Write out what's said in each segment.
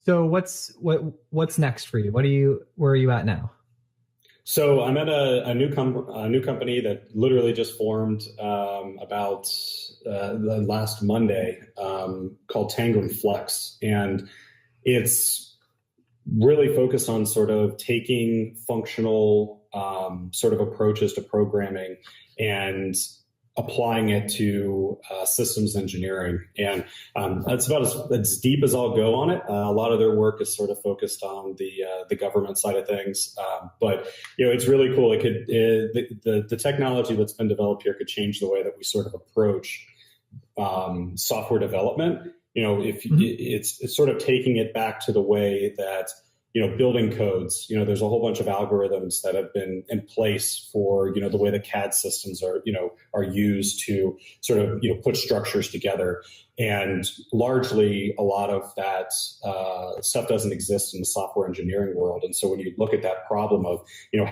So what's next for you? Where are you at now? So I'm at a new company that literally just formed about the last Monday, called Tangram Flex, and it's really focused on sort of taking functional sort of approaches to programming and applying it to systems engineering. And that's about as deep as I'll go on it. A lot of their work is sort of focused on the government side of things, but it's really cool. It could the technology that's been developed here could change the way that we sort of approach software development. If it's sort of taking it back to the way that building codes. There's a whole bunch of algorithms that have been in place for the way the CAD systems are used to sort of put structures together. And largely, a lot of that stuff doesn't exist in the software engineering world. And so when you look at that problem of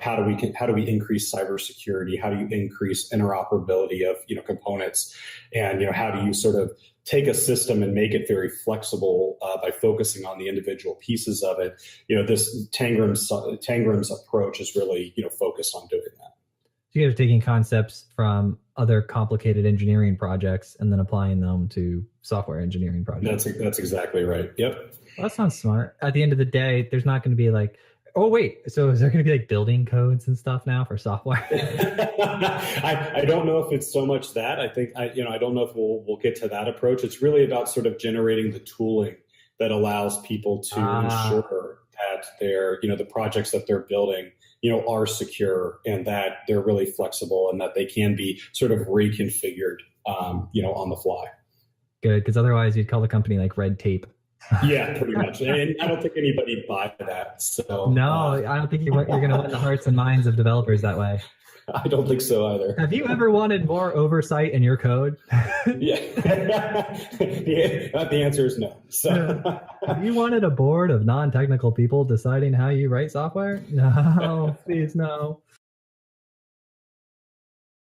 how do we increase cybersecurity, how do you increase interoperability of components, and how do you sort of take a system and make it very flexible by focusing on the individual pieces of it. This Tangram's approach is really focused on doing that. So you're taking concepts from other complicated engineering projects and then applying them to software engineering projects. That's exactly right. Yep. Well, that sounds smart. At the end of the day, there's not going to be like, oh wait, so is there going to be like building codes and stuff now for software? I don't know if it's so much that. I think I don't know if we'll get to that approach. It's really about sort of generating the tooling that allows people to ensure that the projects that they're building are secure, and that they're really flexible, and that they can be sort of reconfigured on the fly. Good, because otherwise you'd call the company like red tape. Yeah, pretty much. And I don't think anybody buy that. So no, I don't think you're going to win the hearts and minds of developers that way. I don't think so either. Have you ever wanted more oversight in your code? Yeah. The answer is no. So have you wanted a board of non-technical people deciding how you write software? No, please no.